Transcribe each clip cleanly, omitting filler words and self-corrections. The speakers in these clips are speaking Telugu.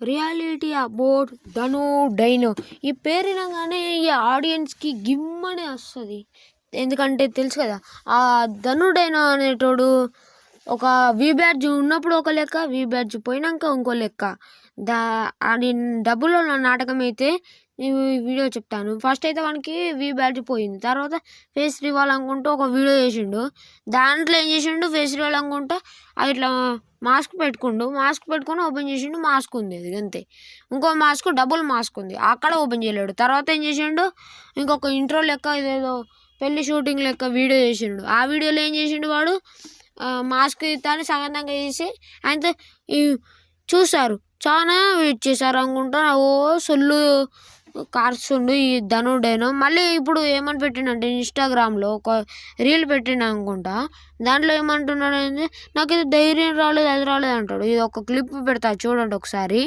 Reality about Dhanu dino. ఈ పేరు వినగానే ఈ ఆడియన్స్కి గిమ్మనే వస్తుంది. ఎందుకంటే తెలుసు కదా, ఆ ధను డైనో అనేటోడు ఒక వి బ్యాడ్జ్ ఉన్నప్పుడు ఒక లెక్క, వి బ్యాడ్జ్ పోయినాక ఇంకో లెక్క. అది డబ్బులో నాటకం అయితే నేను వీడియో చెప్తాను. ఫస్ట్ అయితే వానికి వి బ్యాడ్జ్ పోయింది, తర్వాత ఫేస్ రివాల్ అనుకుంటూ ఒక వీడియో చేసిండు. దాంట్లో ఏం చేసిండు, ఫేస్ రివాల్ అనుకుంటా అది ఇట్లా మాస్క్ పెట్టుకొని ఓపెన్ చేసిండు. మాస్క్ ఉంది, అది అంతే. ఇంకో మాస్క్ డబుల్ మాస్క్ ఉంది, అక్కడ ఓపెన్ చేయలేడు. తర్వాత ఏం చేసిండు, ఇంకొక ఇంట్రో లెక్క ఇదేదో పెళ్లి షూటింగ్ లెక్క వీడియో చేసిండు. ఆ వీడియోలో ఏం చేసిండు, వాడు మాస్క్ ఇస్తాను సగంగా చేసి ఆయనతో చూసారు, చాలా వెయిట్ చేశారు అనుకుంటా. ఓ సొల్లు కార్చుండు ఈ ధను డైనో. మళ్ళీ ఇప్పుడు ఏమని పెట్టిండంటే ఇన్స్టాగ్రామ్లో ఒక రీల్ పెట్టిండు అనుకుంటా. దాంట్లో ఏమంటున్నాడు అంటే, నాకు ఇది ధైర్యం రాలేదు, అది రాలేదు అంటాడు. ఇది ఒక క్లిప్ పెడతా చూడండి ఒకసారి.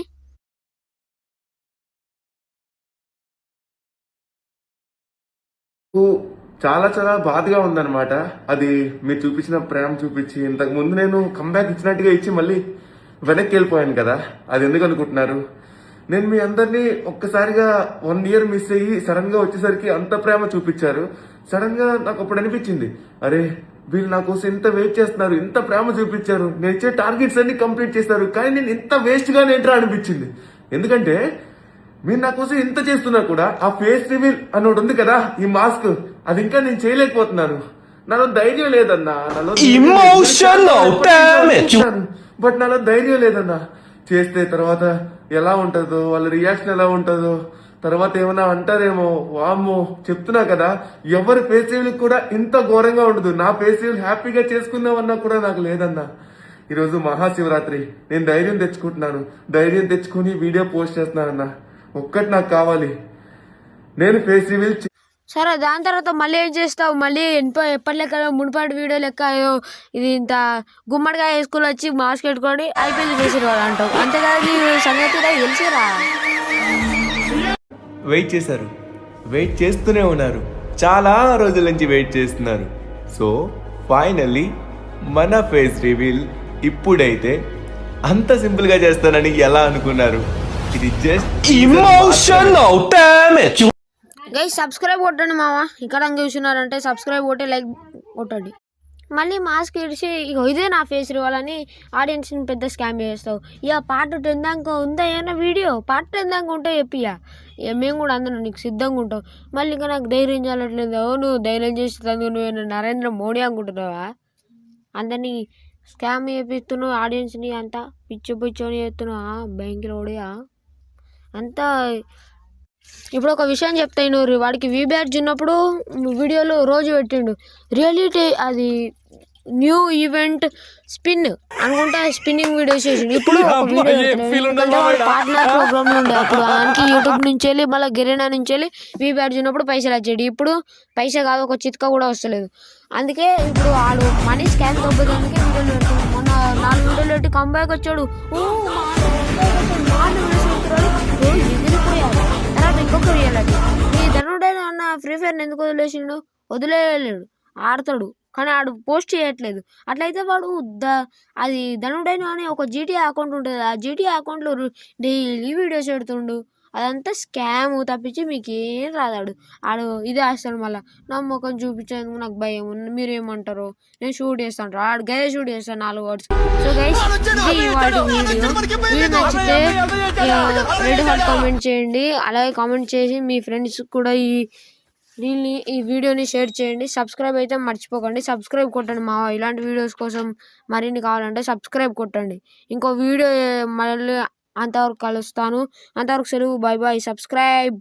చాలా చాలా బాధగా ఉందన్నమాట. అది మీరు చూపించిన ప్రేమ చూపించి ఇంతకు ముందు నేను కంబ్యాక్ ఇచ్చినట్టుగా ఇచ్చి మళ్ళీ వెనక్కి వెళ్ళిపోయాను కదా. అది ఎందుకు అనుకుంటున్నారు? నేను మీ అందరినీ ఒక్కసారిగా 1 year మిస్ అయ్యి సడన్ గా వచ్చేసరికి అంత ప్రేమ చూపించారు. సడన్ గా నాకు అప్పుడు అనిపించింది, అరే వీళ్ళు నా కోసం ఇంత వెయిట్ చేస్తున్నారు, ఇంత ప్రేమ చూపించారు, నేను ఇచ్చే టార్గెట్స్ అన్ని కంప్లీట్ చేస్తారు, కానీ నేను ఇంత వేస్ట్ గా నేంట్రా అనిపించింది. ఎందుకంటే మీరు నా కోసం ఇంత చేస్తున్నా కూడా ఆ ఫేస్ రివీల్ అని ఒకటి ఉంది కదా, ఈ మాస్క్, అది ఇంకా నేను చేయలేకపోతున్నాను. నాలో ధైర్యం లేదన్నా, బట్ నాలో ధైర్యం లేదన్నా. చేస్తే తర్వాత ఎలా ఉంటుందో, వాళ్ళ రియాక్షన్ ఎలా ఉంటుందో, తర్వాత ఏమైనా అంటారేమో, వామ్మో చెప్తున్నా కదా, ఎవరి ఫేస్ రివీల్ కూడా ఇంత ఘోరంగా ఉండదు. నా ఫేస్ రివీల్ హ్యాపీగా చేసుకుందామన్నా కూడా నాకు లేదన్నా. ఈరోజు మహాశివరాత్రి, నేను ధైర్యం తెచ్చుకుంటున్నాను, ధైర్యం తెచ్చుకుని వీడియో పోస్ట్ చేస్తున్నానన్నా. ఒక్కటి నాకు కావాలి, నేను ఫేస్ రివీల్. సరే, దాని తర్వాత మళ్ళీ ఏం చేస్తావు? మళ్ళీ ఎప్పటి లెక్క మునుపటి వీడియో లెక్క ఇది ఇంత గుమ్మడికాయ వేసుకుని వచ్చి మాస్క్ పెట్టుకొని అయిపోయింది చేసేవాడు అంటావు. అంతేకాదు నీ సంగతి తెలిసిరా. వెయిట్ చేశారు, వెయిట్ చేస్తూనే ఉన్నారు, చాలా రోజుల నుంచి వెయిట్ చేస్తున్నారు. సో ఫైనల్లీ మన ఫేస్ రివీల్ ఇప్పుడైతే అంత సింపుల్ గా చేస్తానని ఎలా అనుకున్నారు? ఇది just emotional damage. Guys subscribe కొట్టండి మామ. ఇక్కడ చూస్తున్నారంటే సబ్స్క్రైబ్ కొట్టి లైక్ కొట్టండి. మళ్ళీ మాస్క్ ఇడిచి ఇదే నా ఫేస్ ఇవ్వాలని ఆడియన్స్ని పెద్ద స్కామ్ చేస్తావు. ఇక పార్ట్ 10 దాకా ఉందా ఏమన్నా వీడియో? పార్ట్ 10 దాకా ఉంటే చెప్పియా, మేము కూడా అందరం నీకు సిద్ధంగా ఉంటాం. మళ్ళీ ఇంకా నాకు ధైర్యం చాలట్లేదు. నువ్వు ధైర్యం చేస్తుంది, నువ్వు నరేంద్ర మోడీ అనుకుంటున్నావా? అందరినీ స్కామ్ చేపిస్తున్నావు, ఆడియన్స్ని అంతా పిచ్చని చేస్తున్నావా? బ్యాంకులో ఓడియా అంతా. ఇప్పుడు ఒక విషయం చెప్తాను, వాడికి వి బ్యాడ్జ్ ఉన్నప్పుడు వీడియోలో రోజు పెట్టిండు రియాలిటీ, అది న్యూ ఈవెంట్ స్పిన్ అనుకుంటా, స్పిన్నింగ్ వీడియోస్ చేసిండు. ఇప్పుడు ఒక వీడియో పార్ట్నర్ ప్రోగ్రామ్ ఉండే, అప్పుడు ఆయనకి యూట్యూబ్ నుంచి వెళ్ళి మళ్ళీ గిరినా నుంచి వెళ్ళి వి బ్యాడ్జ్ ఉన్నప్పుడు పైసలు వచ్చేది. ఇప్పుడు పైసా కాదు, ఒక చిత్క కూడా వస్తలేదు. అందుకే ఇప్పుడు వాడు మనీ స్కామ్ తగ్గడానికి వీడియోలు పెడుతున్నాడు. మొన్న 4 వీడియోలు పెట్టి కంబ్యాక్ వచ్చాడు. ఎగిరిపోయాడు. తర్వాత ఇంకొక రియాలిటీ, ఈ ధనుడైన అన్న ఫ్రీ ఫైర్ ఎందుకు వదిలేసిండు? వదిలేయలేడు, ఆడతాడు కానీ ఆడు పోస్ట్ చేయట్లేదు. అట్లయితే వాడు అది ధనుడైన అని ఒక జీటీఏ అకౌంట్ ఉంటుంది, ఆ జీటీఏ అకౌంట్లో డైలీ వీడియోస్ పెడుతుండు. అదంతా స్కామ్ తప్పించి మీకు ఏం రాదాడు. ఆడు ఇదే వేస్తాడు. మళ్ళీ నా ముఖం చూపించేందుకు నాకు భయం. మీరేమంటారు? నేను షూట్ చేస్తాను, ఆడు గదే షూట్ చేస్తాను 4 words. సో గైస్, ఇది వాటి వీడియో నచ్చితే రెడ్ హార్ట్ కామెంట్ చేయండి. అలాగే కామెంట్ చేసి మీ ఫ్రెండ్స్ కూడా ఈ వీడియోని షేర్ చేయండి. సబ్స్క్రైబ్ అయితే మర్చిపోకండి, సబ్స్క్రైబ్ కొట్టండి మా. ఇలాంటి వీడియోస్ కోసం మరిన్ని కావాలంటే సబ్స్క్రైబ్ కొట్టండి. ఇంకో వీడియో మళ్ళీ అంతవరకు కలుస్తాను. అంతవరకు సెలవు, బాయ్ బాయ్. సబ్స్క్రైబ్.